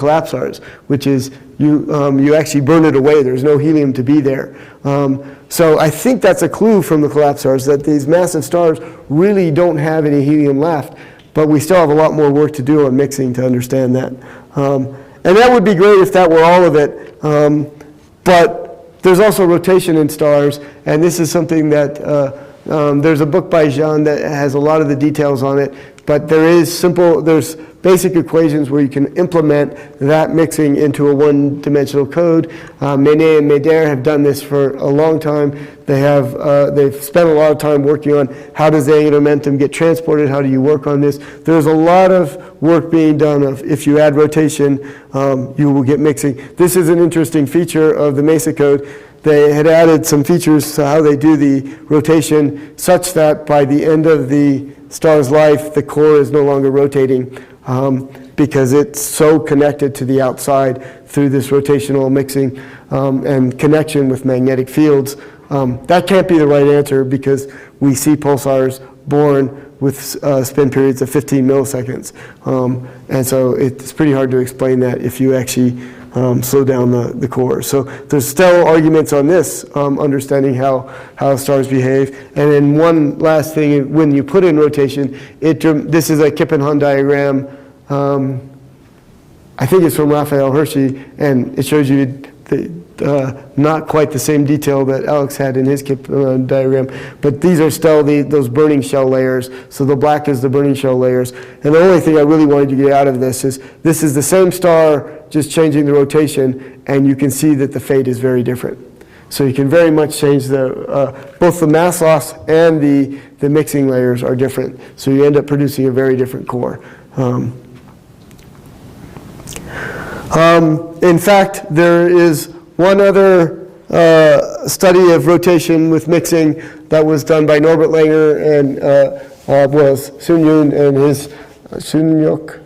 collapsars, which is you actually burn it away. There's no helium to be there. So I think that's a clue from the collapsars that these massive stars really don't have any helium left, but we still have a lot more work to do on mixing to understand that. And that would be great if that were all of it, but there's also rotation in stars, and this is something that there's a book by Jean that has a lot of the details on it, but there's basic equations where you can implement that mixing into a one-dimensional code. Menet and Meder have done this for a long time. They've spent a lot of time working on how does the angular momentum get transported, how do you work on this. There's a lot of work being done of if you add rotation, you will get mixing. This is an interesting feature of the MESA code. They had added some features to how they do the rotation such that by the end of the star's life, the core is no longer rotating because it's so connected to the outside through this rotational mixing and connection with magnetic fields. That can't be the right answer because we see pulsars born with spin periods of 15 milliseconds. And so it's pretty hard to explain that if you actually slow down the core. So there's still arguments on this, understanding how stars behave. And then one last thing, when you put in rotation, this is a Kippenheim diagram. I think it's from Raphael Hershey, and it shows you not quite the same detail that Alex had in his Kippenheim diagram, but these are still those burning shell layers. So the black is the burning shell layers. And the only thing I really wanted to get out of this is the same star, just changing the rotation, and you can see that the fate is very different. So you can very much change both the mass loss and the mixing layers are different. So you end up producing a very different core. In fact, there is one other study of rotation with mixing that was done by Norbert Langer and was Sun Yoon and his Sun-Yok.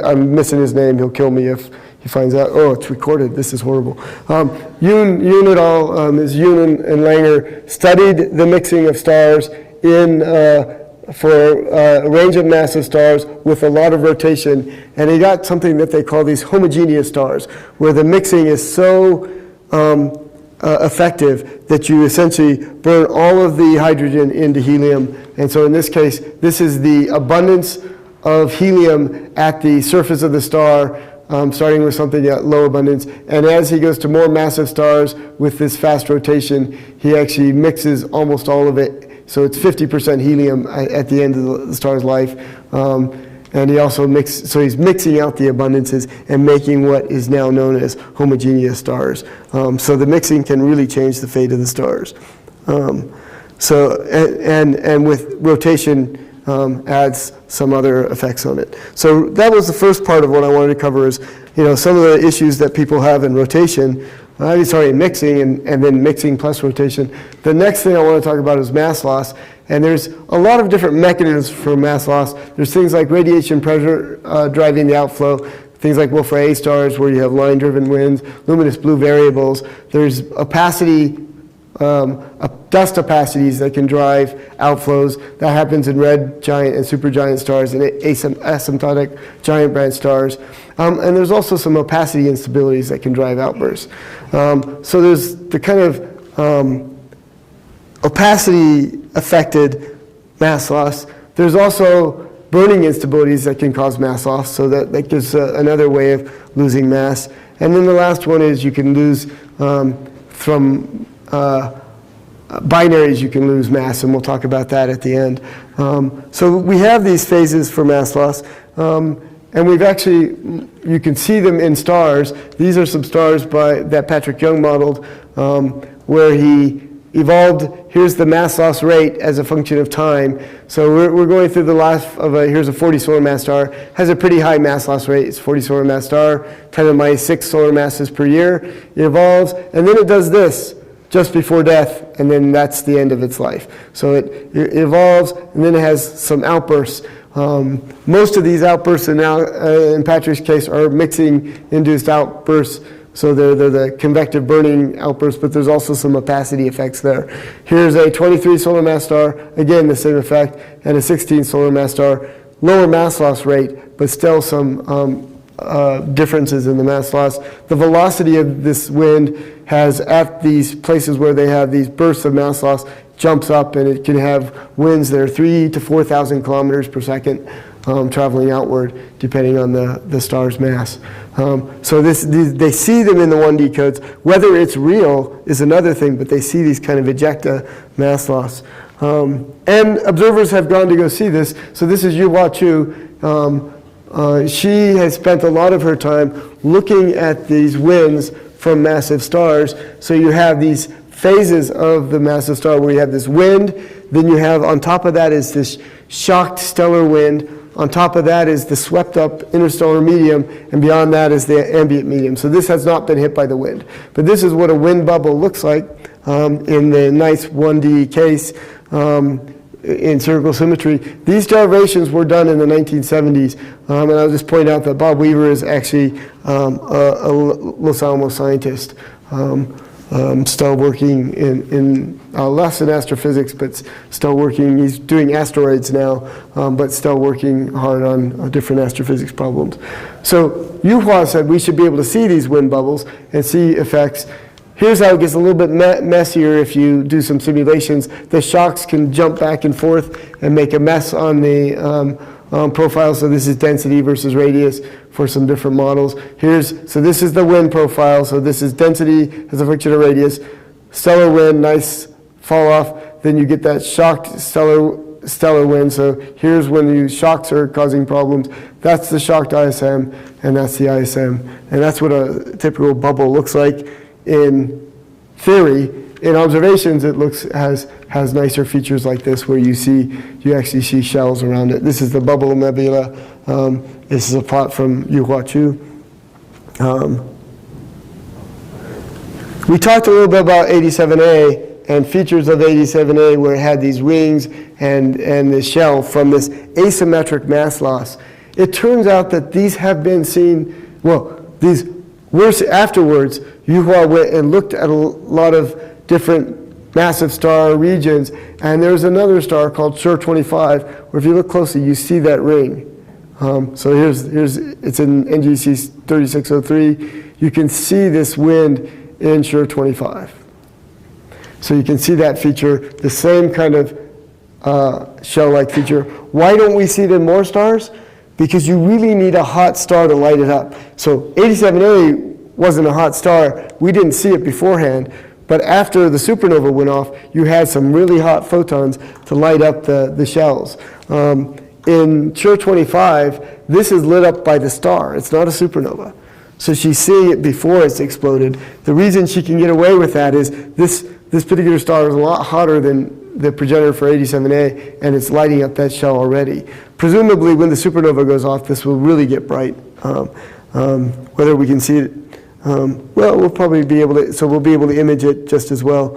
I'm missing his name. He'll kill me if he finds out. Oh, it's recorded. This is horrible. Yoon et al. Is Yoon and Langer studied the mixing of stars for a range of massive stars with a lot of rotation, and he got something that they call these homogeneous stars, where the mixing is so effective that you essentially burn all of the hydrogen into helium. And so in this case, this is the abundance of helium at the surface of the star, starting with something at low abundance. And as he goes to more massive stars with this fast rotation, he actually mixes almost all of it. So it's 50% helium at the end of the star's life. And he also he's mixing out the abundances and making what is now known as homogeneous stars. So the mixing can really change the fate of the stars. And with rotation adds some other effects on it. So that was the first part of what I wanted to cover is, some of the issues that people have in rotation. Mixing and then mixing plus rotation. The next thing I want to talk about is mass loss. And there's a lot of different mechanisms for mass loss. There's things like radiation pressure driving the outflow, things like Wolf-Rayet A stars where you have line-driven winds, luminous blue variables. There's opacity, dust opacities that can drive outflows. That happens in red giant and supergiant stars and asymptotic giant branch stars. And there's also some opacity instabilities that can drive outbursts. So there's the kind of opacity affected mass loss. There's also burning instabilities that can cause mass loss, so that gives another way of losing mass. And then the last one is you can lose from binaries, you can lose mass, and we'll talk about that at the end. So we have these phases for mass loss. And we've actually, you can see them in stars. These are some stars that Patrick Young modeled, where he evolved, here's the mass loss rate as a function of time. So we're going through the life of here's a 40 solar mass star, has a pretty high mass loss rate. It's 40 solar mass star, 10 to the minus 6 solar masses per year. It evolves, and then it does this just before death, and then that's the end of its life. So it evolves, and then it has some outbursts. Most of these outbursts in Patrick's case are mixing induced outbursts, so they're the convective burning outbursts, but there's also some opacity effects there. Here's a 23 solar mass star, again the same effect, and a 16 solar mass star, lower mass loss rate, but still some differences in the mass loss. The velocity of this wind has, at these places where they have these bursts of mass loss, jumps up, and it can have winds that are 3,000 to 4,000 kilometers per second traveling outward, depending on the star's mass. So they see them in the 1D codes. Whether it's real is another thing, but they see these kind of ejecta mass loss. And observers have gone to go see this. So this is Yuhua Chu. She has spent a lot of her time looking at these winds from massive stars. So you have these phases of the massive star where you have this wind, then you have on top of that is this shocked stellar wind, on top of that is the swept up interstellar medium, and beyond that is the ambient medium. So this has not been hit by the wind. But this is what a wind bubble looks like in the nice 1D case in spherical symmetry. These derivations were done in the 1970s, and I'll just point out that Bob Weaver is actually a Los Alamos scientist, still working in less in astrophysics, but still working. He's doing asteroids now, but still working hard on different astrophysics problems. So Yuhua said we should be able to see these wind bubbles and see effects. Here's how it gets a little bit messier if you do some simulations. The shocks can jump back and forth and make a mess on the profile. So this is density versus radius for some different models. So this is the wind profile. So this is density as a function of radius. Stellar wind, nice fall off. Then you get that shocked stellar wind. So here's when the shocks are causing problems. That's the shocked ISM, and that's the ISM. And that's what a typical bubble looks like in theory. In observations, it has nicer features like this, where you actually see shells around it. This is the bubble nebula. This is a plot from Yuhua Chu. We talked a little bit about 87A and features of 87A, where it had these rings and the shell from this asymmetric mass loss. It turns out that these have been seen. Well, these were afterwards. Yuhua went and looked at a lot of different massive star regions, and there's another star called SUR-25, where if you look closely, you see that ring. So it's in NGC 3603. You can see this wind in SUR-25. So you can see that feature, the same kind of shell-like feature. Why don't we see it in more stars? Because you really need a hot star to light it up. So 87A wasn't a hot star. We didn't see it beforehand, but after the supernova went off, you had some really hot photons to light up the shells. In SUR-25, this is lit up by the star. It's not a supernova. So she's seeing it before it's exploded. The reason she can get away with that is this particular star is a lot hotter than the progenitor for 87A, and it's lighting up that shell already. Presumably, when the supernova goes off, this will really get bright. Whether we can see it, well, we'll probably be able to, so we'll be able to image it just as well,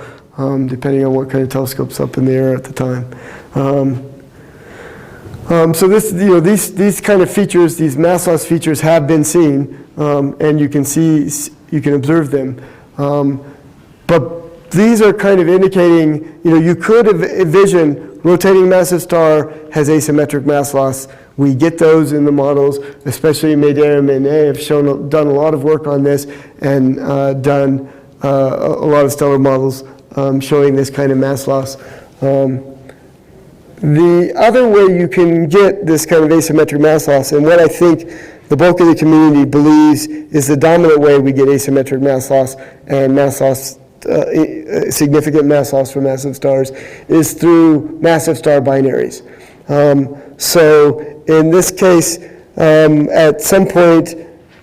depending on what kind of telescope's up in the air at the time. So this, these kind of features, these mass loss features have been seen, and you can observe them. But these are kind of indicating, you could envision rotating massive star has asymmetric mass loss. We get those in the models, especially Maydaram and A have done a lot of work on this, and done a lot of stellar models showing this kind of mass loss. The other way you can get this kind of asymmetric mass loss, and what I think the bulk of the community believes is the dominant way we get asymmetric mass loss and mass loss, significant mass loss from massive stars, is through massive star binaries. So in this case, at some point,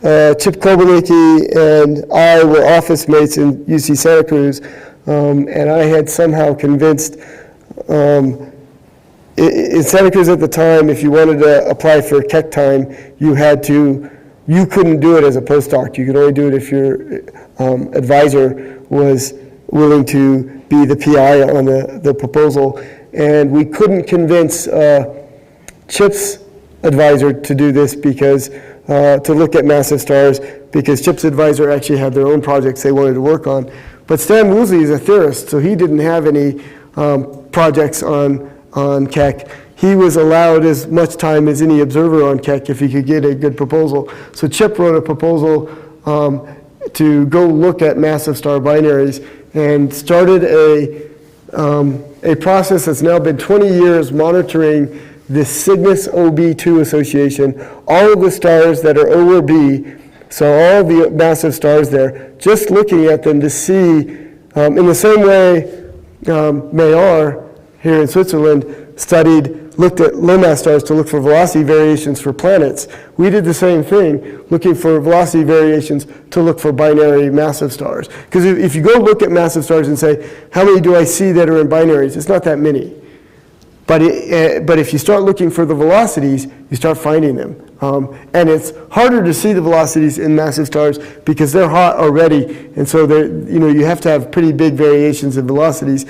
Chip Kobenicki and I were office mates in UC Santa Cruz, and I had somehow convinced in Santa Cruz at the time, if you wanted to apply for Keck time, you couldn't do it as a postdoc. You could only do it if your advisor was willing to be the PI on the proposal. And we couldn't convince Chip's advisor to do this because, to look at massive stars, because Chip's advisor actually had their own projects they wanted to work on. But Stan Woosley is a theorist, so he didn't have any projects on Keck. he was allowed as much time as any observer on Keck if he could get a good proposal. So Chip wrote a proposal to go look at massive star binaries and started a process that's now been 20 years monitoring the Cygnus OB2 association, all of the stars that are O or B, so all the massive stars there, just looking at them to see, in the same way Maillard here in Switzerland looked at low mass stars to look for velocity variations for planets. We did the same thing, looking for velocity variations to look for binary massive stars. Because if you go look at massive stars and say, how many do I see that are in binaries? It's not that many. But if you start looking for the velocities, you start finding them. And it's harder to see the velocities in massive stars because they're hot already, and so you have to have pretty big variations in velocities.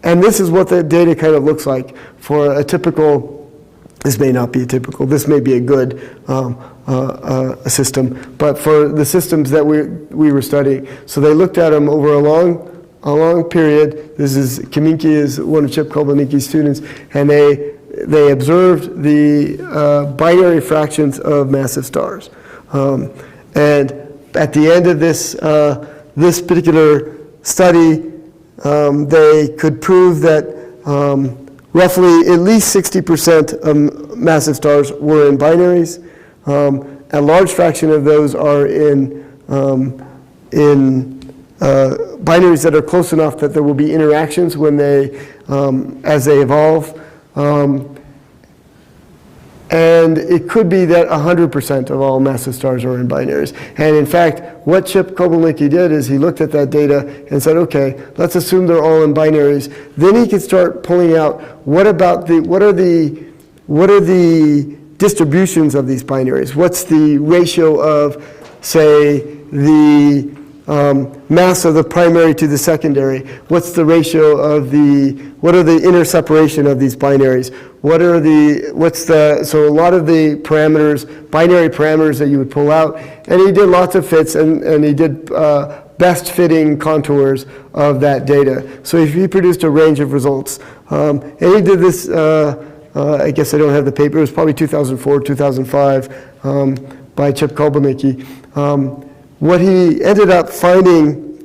And this is what the data kind of looks like for a typical, this may not be a typical, this may be a good a system, but for the systems that we were studying. So they looked at them over a long period. This is, Kaminski is one of Chip Kolbenicki's students, and they observed the binary fractions of massive stars. And at the end of this particular study, they could prove that roughly at least 60% of massive stars were in binaries. A large fraction of those are in binaries that are close enough that there will be interactions when as they evolve. And it could be that 100% of all massive stars are in binaries. And in fact, what Chip Kolbenicki did is he looked at that data and said, okay, let's assume they're all in binaries. Then he could start pulling out what are the distributions of these binaries? What's the ratio of, say, the mass of the primary to the secondary? What's the ratio of what are the inner separation of these binaries? So a lot of the parameters, binary parameters that you would pull out, and he did lots of fits, and he did best fitting contours of that data. So he produced a range of results. And he did this, I guess I don't have the paper, it was probably 2004, 2005, by Chip Kolbenicki. What he ended up finding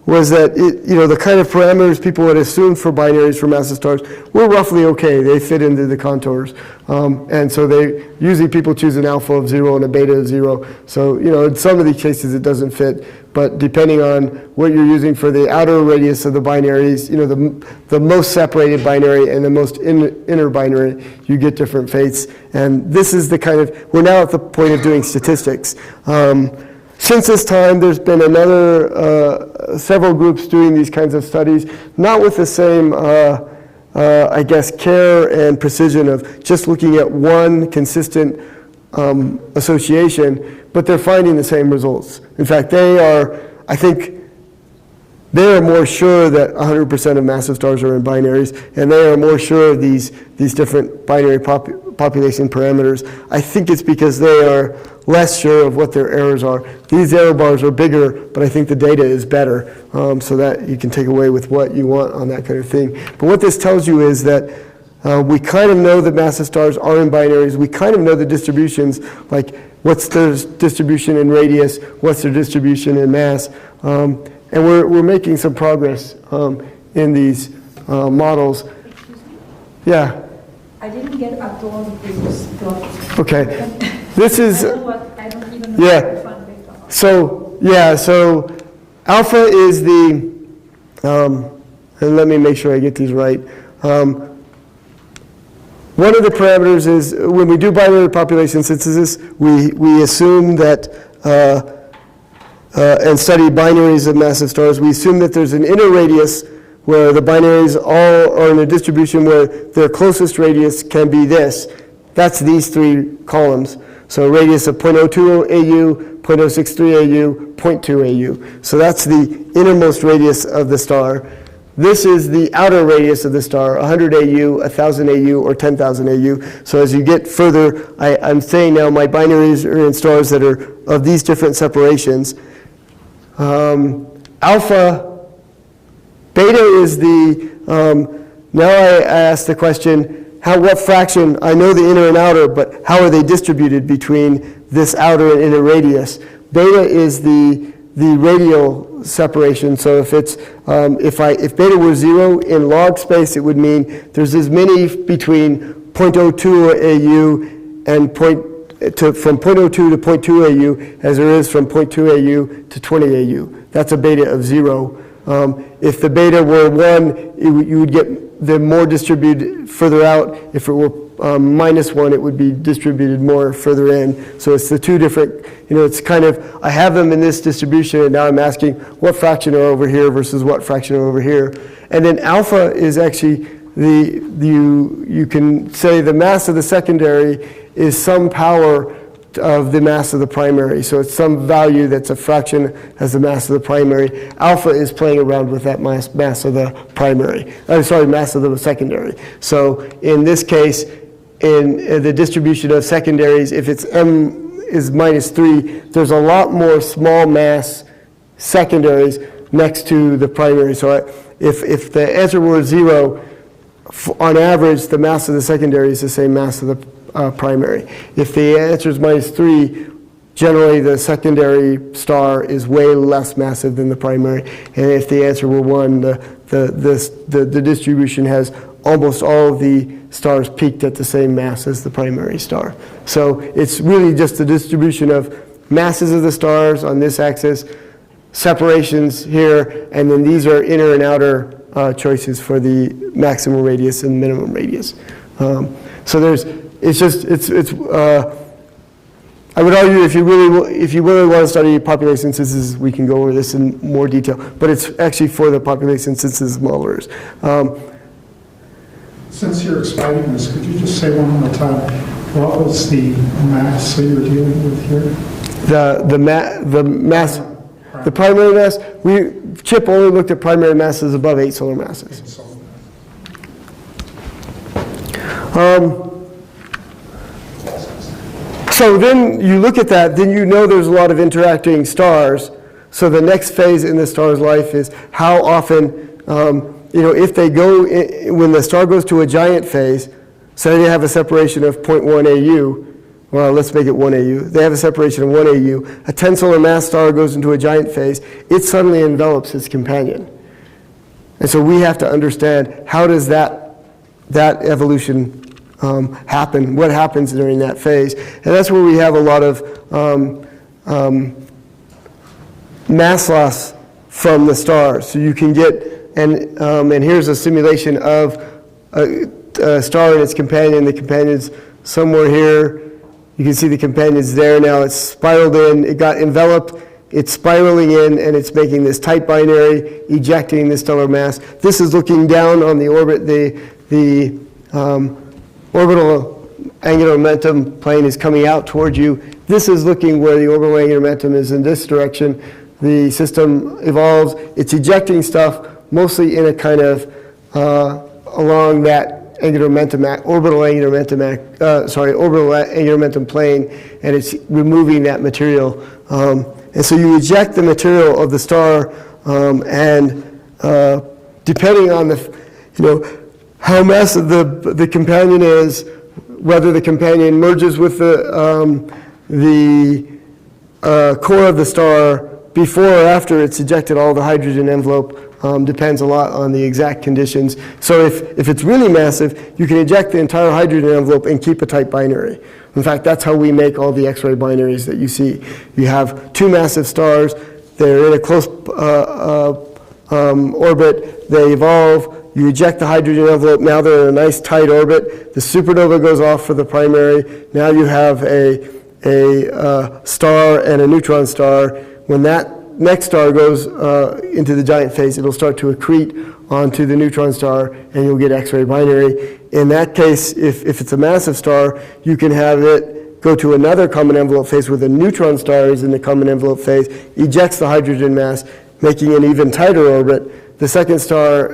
was that the kind of parameters people would assume for binaries for massive stars were roughly okay. They fit into the contours. And so usually people choose an alpha of 0 and a beta of 0. So, in some of these cases it doesn't fit, but depending on what you're using for the outer radius of the binaries, the most separated binary and the most inner binary, you get different fates. And this is we're now at the point of doing statistics. Since this time, there's been several groups doing these kinds of studies, not with the same, I guess, care and precision of just looking at one consistent association, but they're finding the same results. In fact, I think they are more sure that 100% of massive stars are in binaries, and they are more sure of these different binary population parameters. I think it's because they are less sure of what their errors are. These error bars are bigger, but I think the data is better, so that you can take away with what you want on that kind of thing. But what this tells you is that we kind of know that massive stars are in binaries. We kind of know the distributions, like what's their distribution in radius, what's their distribution in mass, and we're making some progress in these models. Yeah? I didn't get at all the previous plot. Okay. This is, I don't even know yeah. So alpha is and let me make sure I get these right. One of the parameters is when we do binary population synthesis, we assume that, and study binaries of massive stars, we assume that there's an inner radius where the binaries all are in a distribution where their closest radius can be this. That's these three columns. So a radius of 0.02 AU, 0.063 AU, 0.2 AU. So that's the innermost radius of the star. This is the outer radius of the star, 100 AU, 1,000 AU, or 10,000 AU. So as you get further, I'm saying now my binaries are in stars that are of these different separations. Alpha, beta is now I ask the question, what fraction, I know the inner and outer, but how are they distributed between this outer and inner radius? Beta is the radial separation. So if it's if beta were 0 in log space, it would mean there's as many between 0.02 AU and from 0.02 to 0.2 AU as there is from 0.2 AU to 20 AU. That's a beta of 0. If the beta were 1, you would get the more distributed further out. If it were -1, it would be distributed more further in. So it's the two different, it's kind of, I have them in this distribution, and now I'm asking what fraction are over here versus what fraction are over here. And then alpha is actually you can say the mass of the secondary is some power of the mass of the primary. So it's some value that's a fraction as the mass of the primary. Alpha is playing around with that mass of the primary. Mass of the secondary. So in this case, in the distribution of secondaries, if it's m is -3, there's a lot more small mass secondaries next to the primary. So if the answer were 0, on average, the mass of the secondary is the same mass of the primary. If the answer is -3, generally the secondary star is way less massive than the primary. And if the answer were 1, the distribution has almost all of the stars peaked at the same mass as the primary star. So it's really just the distribution of masses of the stars on this axis, separations here, and then these are inner and outer choices for the maximum radius and minimum radius. So I would argue if you really want to study population synthesis, we can go over this in more detail, but it's actually for the population synthesis modelers. Since you're explaining this, could you just say one more time, what was the mass that you're dealing with here? The mass, the primary mass, Chip only looked at primary masses above 8 solar masses. So then you look at that, then you know there's a lot of interacting stars. So the next phase in the star's life is how often, if they go, when the star goes to a giant phase, say they have a separation of 0.1 AU, well, let's make it 1 AU. They have a separation of 1 AU. A 10 solar mass star goes into a giant phase. It suddenly envelops its companion. And so we have to understand how does that evolution happen? What happens during that phase? And that's where we have a lot of mass loss from the stars. So you can get, and here's a simulation of a star and its companion. The companion's somewhere here. You can see the companion's there now. It's spiraled in. It got enveloped. It's spiraling in, and it's making this tight binary, ejecting the stellar mass. This is looking down on the orbit. The orbital angular momentum plane is coming out toward you. This is looking where the orbital angular momentum is in this direction. The system evolves. It's ejecting stuff mostly in a kind of along that angular momentum, orbital angular momentum plane, and it's removing that material. And so you eject the material of the star, and depending on how massive the companion is, whether the companion merges with the core of the star before or after it's ejected all the hydrogen envelope, depends a lot on the exact conditions. So if it's really massive, you can eject the entire hydrogen envelope and keep a tight binary. In fact, that's how we make all the X-ray binaries that you see. You have two massive stars. They're in a close orbit. They evolve. You eject the hydrogen envelope. Now they're in a nice tight orbit. The supernova goes off for the primary. Now you have a star and a neutron star. When that next star goes into the giant phase, it'll start to accrete onto the neutron star, and you'll get X-ray binary. In that case, if it's a massive star, you can have it go to another common envelope phase where the neutron star is in the common envelope phase, ejects the hydrogen mass, making an even tighter orbit. The second star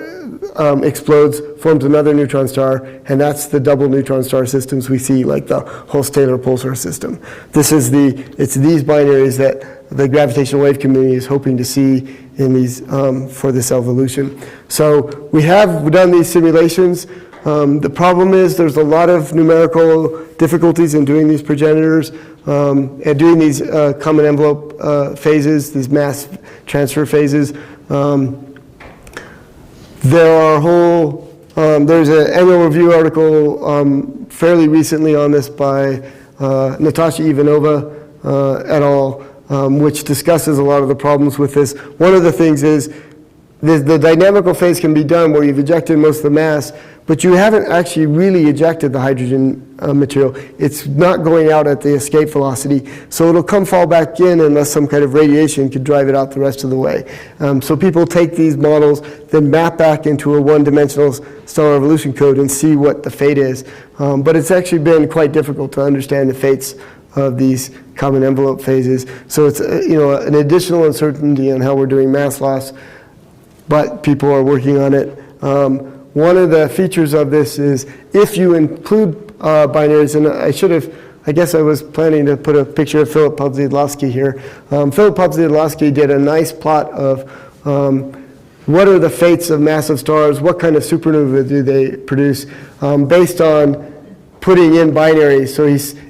explodes, forms another neutron star, and that's the double neutron star systems we see, like the Hulse-Taylor pulsar system. It's these binaries that the gravitational wave community is hoping to see in these for this evolution. So we have done these simulations. The problem is there's a lot of numerical difficulties in doing these progenitors and doing these common envelope phases, these mass transfer phases. There's an annual review article fairly recently on this by Natasha Ivanova et al., which discusses a lot of the problems with this. One of the things is the dynamical phase can be done where you've ejected most of the mass, but you haven't actually really ejected the hydrogen material. It's not going out at the escape velocity, so it'll fall back in unless some kind of radiation could drive it out the rest of the way. So people take these models, then map back into a one-dimensional stellar evolution code and see what the fate is. But it's actually been quite difficult to understand the fates of these common envelope phases. So it's an additional uncertainty on how we're doing mass loss, but people are working on it. One of the features of this is if you include binaries, and I guess I was planning to put a picture of Philip Podsiadlowski here. Philip Podsiadlowski did a nice plot of what are the fates of massive stars, what kind of supernova do they produce, based on putting in binaries. So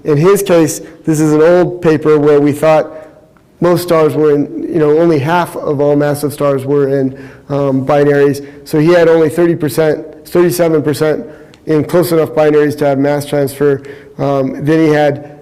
in his case, this is an old paper where we thought most stars were in, only half of all massive stars were in binaries. So he had only 37% in close enough binaries to have mass transfer. Then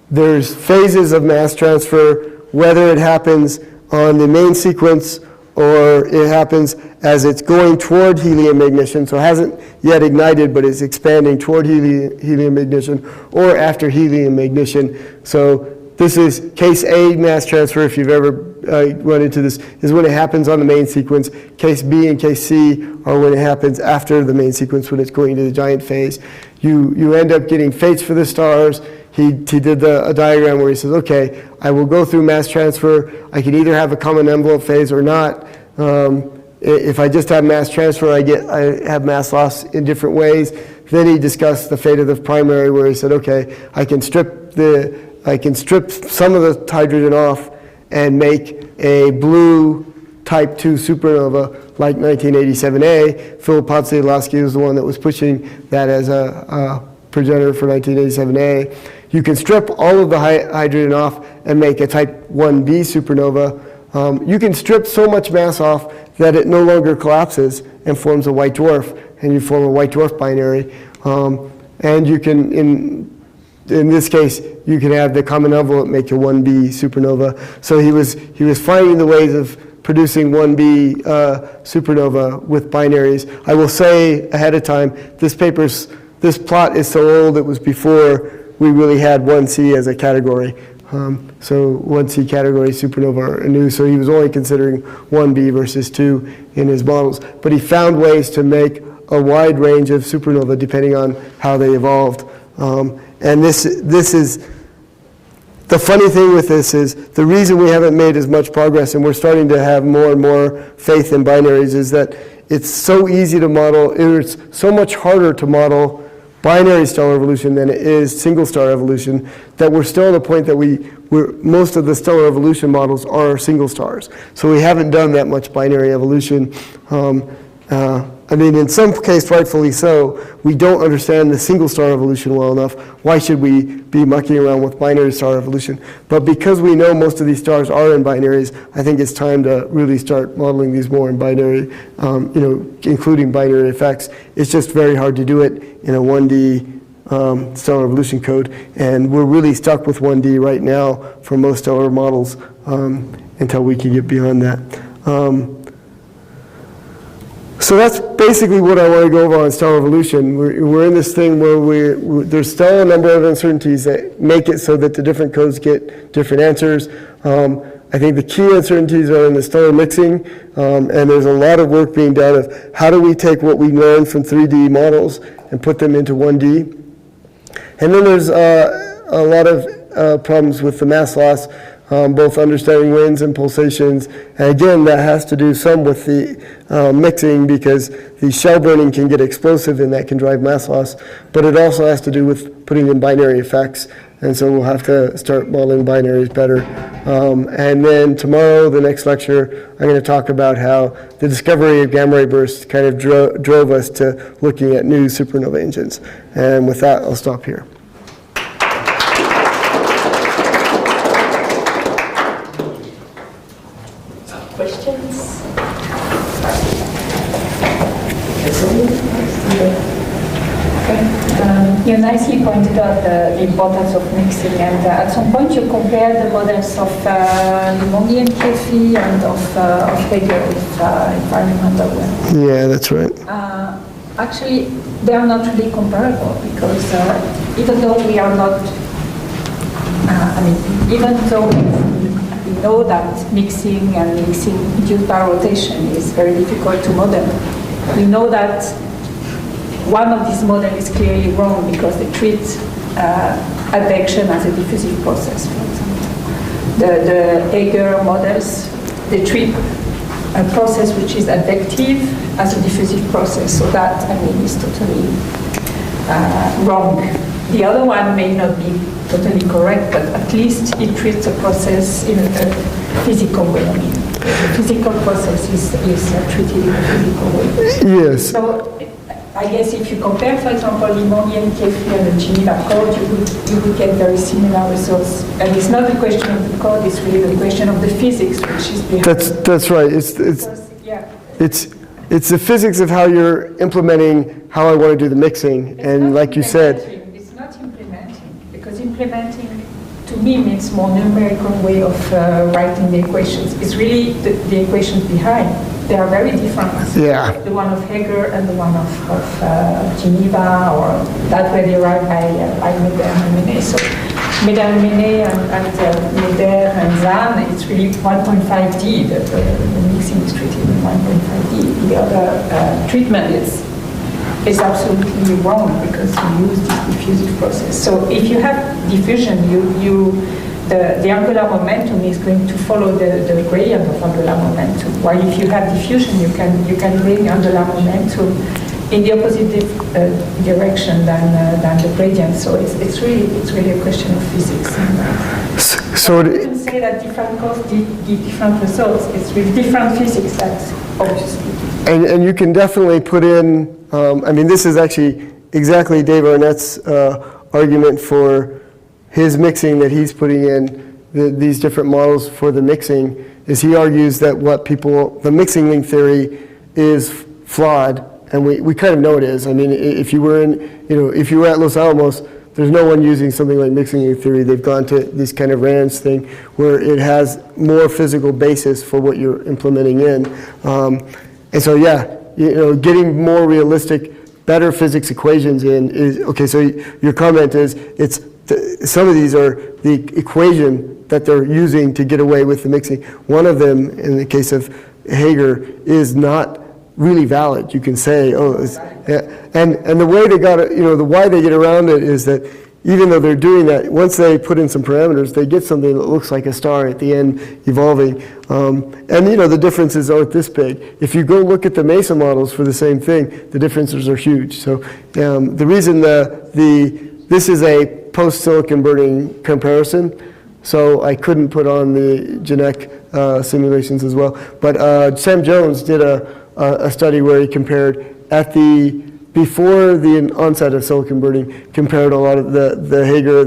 there's phases of mass transfer, whether it happens on the main sequence or it happens as it's going toward helium ignition, so it hasn't yet ignited, but it's expanding toward helium ignition, or after helium ignition. So this is case A mass transfer, if you've ever run into this, is when it happens on the main sequence. Case B and case C are when it happens after the main sequence, when it's going to the giant phase. You end up getting fates for the stars. He did a diagram where he says, okay, I will go through mass transfer. I can either have a common envelope phase or not. If I just have mass transfer, I have mass loss in different ways. Then he discussed the fate of the primary, where he said, okay, I can strip some of the hydrogen off and make a blue type 2 supernova like 1987A. Philip Podsiadlowski was the one that was pushing that as a progenitor for 1987A. You can strip all of the hydrogen off and make a type 1b supernova. You can strip so much mass off that it no longer collapses and forms a white dwarf, and you form a white dwarf binary. And you can, in this case, you can have the common envelope make a 1b supernova. So he was finding the ways of producing 1b supernova with binaries. I will say ahead of time, this plot is so old, it was before we really had 1c as a category. So 1c category supernova are new, so he was only considering 1b versus 2 in his models. But he found ways to make a wide range of supernova depending on how they evolved. And this is, the funny thing with this is, the reason we haven't made as much progress and we're starting to have more and more faith in binaries is that it's so easy to model, it's so much harder to model binary stellar evolution than it is single star evolution, that we're still at a point that most of the stellar evolution models are single stars. So we haven't done that much binary evolution. In some case, rightfully so, we don't understand the single star evolution well enough. Why should we be mucking around with binary star evolution? But because we know most of these stars are in binaries, I think it's time to really start modeling these more in binary, including binary effects. It's just very hard to do it in a 1D stellar evolution code, and we're really stuck with 1D right now for most stellar models until we can get beyond that. So that's basically what I want to go over on stellar evolution. We're in this thing where there's still a number of uncertainties that make it so that the different codes get different answers. I think the key uncertainties are in the stellar mixing, and there's a lot of work being done of how do we take what we learned from 3D models and put them into 1D. And then there's a lot of problems with the mass loss, both understanding winds and pulsations. And again, that has to do some with the mixing, because the shell burning can get explosive and that can drive mass loss. But it also has to do with putting in binary effects. And so we'll have to start modeling binaries better. And then tomorrow, the next lecture, I'm going to talk about how the discovery of gamma ray bursts kind of drove us to looking at new supernova engines. And with that, I'll stop here. Questions? You nicely pointed out the importance of mixing, and at some point you compared the models of Limondi and Kefi and of Hager, if I remember well. Yeah, that's right. Actually, they are not really comparable because even though we are not, even though we know that mixing and mixing induced by rotation is very difficult to model, we know that one of these models is clearly wrong because they treat advection as a diffusive process, for example. The Hager models, they treat a process which is advective as a diffusive process, so that, is totally wrong. The other one may not be totally correct, but at least it treats a process in a physical way. The physical process is treated in a physical way. Yes. So, I guess if you compare, for example, Limondi and Kefi and the Geneva code, you would get very similar results. And it's not the question of the code; it's really the question of the physics, which is behind. That's right. It's the physics of how you're implementing how I want to do the mixing, and like you said, it's not implementing, because implementing to me means more numerical way of writing the equations. It's really the equations behind. They are very different. Yeah. The one of Hager and the one of Geneva, or that were derived by Meder and Menet. So Meder and Menet and Meder and Zahn, it's really 1.5D. The mixing is treated in 1.5D. The other treatment is absolutely wrong because you use this diffusive process. So if you have diffusion, the angular momentum is going to follow the gradient of angular momentum. While if you have diffusion, you can bring angular momentum in the opposite direction than the gradient. So it's really a question of physics. So you can say that different codes give different results. It's with different physics, that's obviously. And you can definitely put in. This is actually exactly Dave Arnett's argument for his mixing that he's putting in these different models for the mixing, is he argues that the mixing link theory is flawed, and we kind of know it is. If you were at Los Alamos, there's no one using something like mixing link theory. They've gone to this kind of RANS thing where it has more physical basis for what you're implementing in. And so, getting more realistic, better physics equations in is, okay, so your comment is, some of these are the equation that they're using to get away with the mixing. One of them, in the case of Hager, is not really valid. You can say, and the way they got it, the why they get around it is that even though they're doing that, once they put in some parameters, they get something that looks like a star at the end evolving. And the differences aren't this big. If you go look at the MESA models for the same thing, the differences are huge. So the reason this is a post-silicon burning comparison, so I couldn't put on the Genetic simulations as well. But Sam Jones did a study where he compared before the onset of silicon burning, compared a lot of the Hager,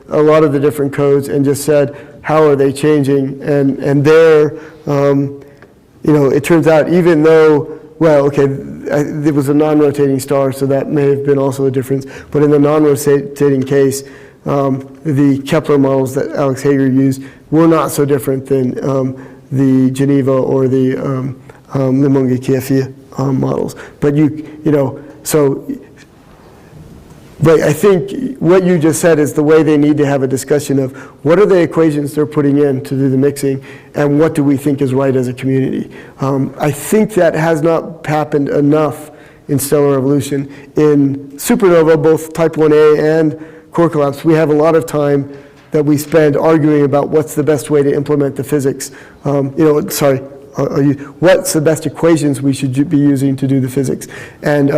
a lot of the different codes, and just said, how are they changing? And there, it turns out even though, there was a non-rotating star, so that may have been also a difference. But in the non-rotating case, the Kepler models that Alex Hager used were not so different than the Geneva or the Limondi-Kefi models. But I think what you just said is the way they need to have a discussion of what are the equations they're putting in to do the mixing, and what do we think is right as a community. I think that has not happened enough in stellar evolution. In supernova, both type 1a and core collapse, we have a lot of time that we spend arguing about what's the best way to implement the physics. What's the best equations we should be using to do the physics. And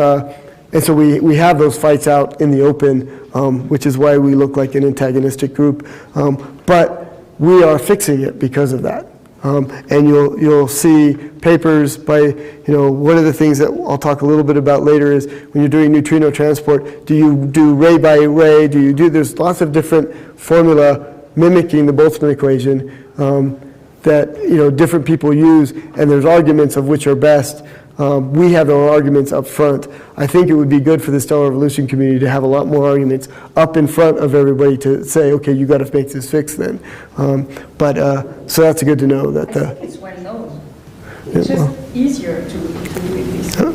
so we have those fights out in the open, which is why we look like an antagonistic group. But we are fixing it because of that. And you'll see papers by, one of the things that I'll talk a little bit about later is when you're doing neutrino transport, do you do ray by ray? There's lots of different formula mimicking the Boltzmann equation that, different people use, and there's arguments of which are best. We have our arguments up front. I think it would be good for the stellar evolution community to have a lot more arguments up in front of everybody to say, okay, you got to make this fix then. So that's good to know that. I think it's well known. It's just easier to do it this way.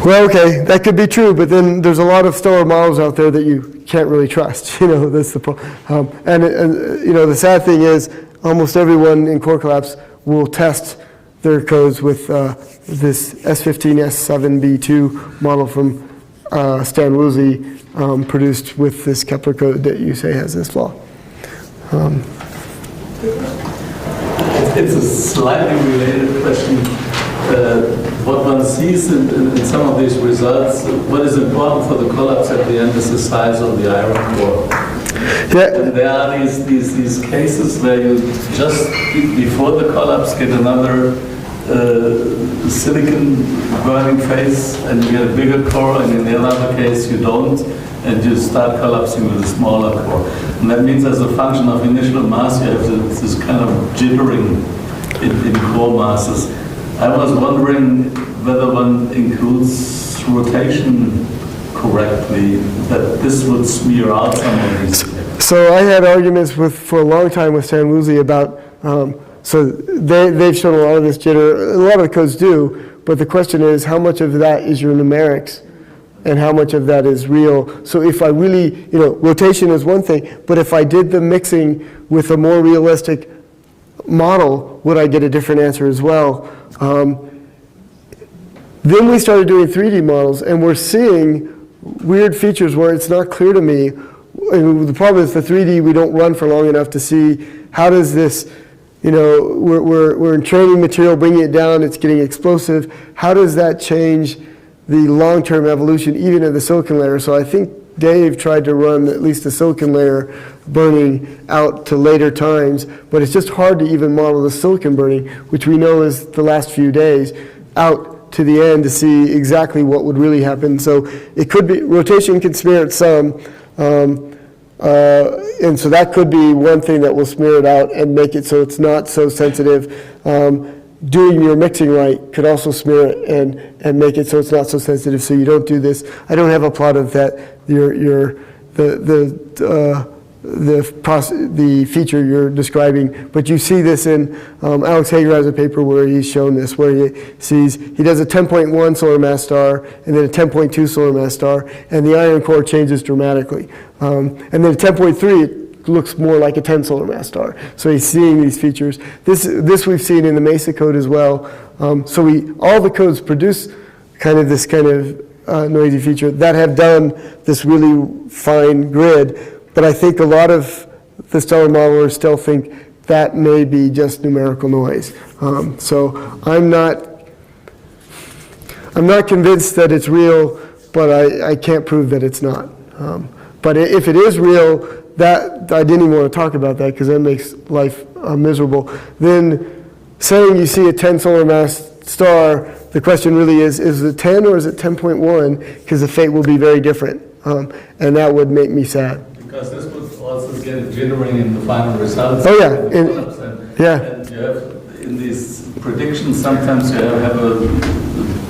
Well, okay, that could be true, but then there's a lot of stellar models out there that you can't really trust. That's the problem. The sad thing is, almost everyone in core collapse will test their codes with this S15S7B2 model from Stan Woosley, produced with this Kepler code that you say has this flaw. It's a slightly related question. What one sees in some of these results, what is important for the collapse at the end is the size of the iron core. Yeah. And there are these cases where you just before the collapse get another silicon burning phase and you get a bigger core, and in the other case you don't, and you start collapsing with a smaller core. And that means as a function of initial mass you have this kind of jittering in core masses. I was wondering whether one includes rotation correctly, that this would smear out some of these. So I had arguments for a long time with Stan Woosley about, so they've shown a lot of this jitter, a lot of the codes do, but the question is how much of that is your numerics and how much of that is real. So if I really, rotation is one thing, but if I did the mixing with a more realistic model, would I get a different answer as well? Then we started doing 3D models, and we're seeing weird features where it's not clear to me. And the problem is the 3D we don't run for long enough to see how does this, we're in training material, bringing it down, it's getting explosive. How does that change the long-term evolution even of the silicon layer? So I think Dave tried to run at least the silicon layer burning out to later times, but it's just hard to even model the silicon burning, which we know is the last few days, out to the end to see exactly what would really happen. So it could be, rotation can smear it some, and so that could be one thing that will smear it out and make it so it's not so sensitive. Doing your mixing right could also smear it and make it so it's not so sensitive, so you don't do this. I don't have a plot of that, the feature you're describing, but you see this in, Alex Hager has a paper where he's shown this, where he does a 10.1 solar mass star and then a 10.2 solar mass star, and the iron core changes dramatically. And then at 10.3, it looks more like a 10 solar mass star. So he's seeing these features. This we've seen in the MESA code as well. So all the codes produce this kind of noisy feature that have done this really fine grid. But I think a lot of the stellar modelers still think that may be just numerical noise. So I'm not convinced that it's real, but I can't prove that it's not. But if it is real, that I didn't even want to talk about that because that makes life miserable. Then saying you see a 10 solar mass star, the question really is it 10 or is it 10.1? Because the fate will be very different, and that would make me sad. Because this would also get it jittering in the final results. Oh yeah, And you have in these predictions sometimes you have a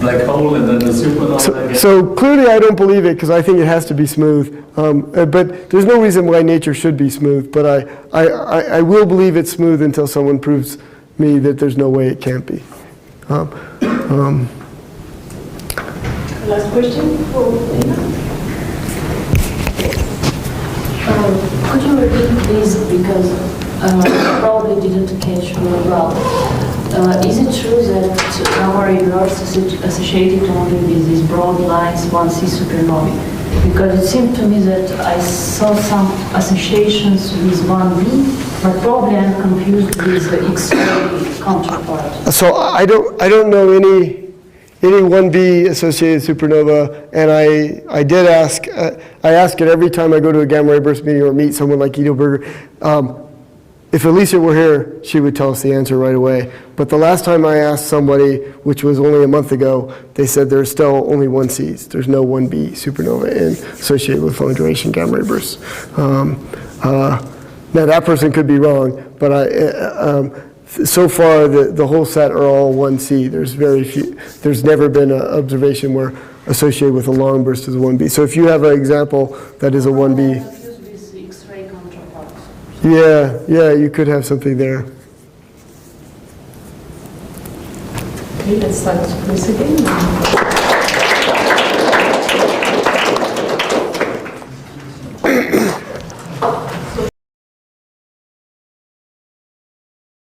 black hole and then a supernova. So clearly I don't believe it because I think it has to be smooth. But there's no reason why nature should be smooth. But I will believe it's smooth until someone proves me that there's no way it can't be. Last question for Lena. Could you repeat please, because I probably didn't catch very well. Is it true that gamma ray bursts associated only with these broad lines 1C supernovae? Because it seemed to me that I saw some associations with 1B, but probably I'm confused with the X-ray counterpart. So I don't know any 1B associated supernova, and I did ask, I ask it every time I go to a gamma ray burst meeting or meet someone like Guido Berger, if Alicia were here, she would tell us the answer right away. But the last time I asked somebody, which was only a month ago, they said there's still only 1Cs. There's no 1B supernova associated with long duration gamma ray bursts. Now that person could be wrong, but so far the whole set are all 1C. There's very few. There's never been an observation where associated with a long burst is a 1B. So if you have an example that is a 1B. Use with X-ray counterparts. Yeah, you could have something there. Okay, let's start this again.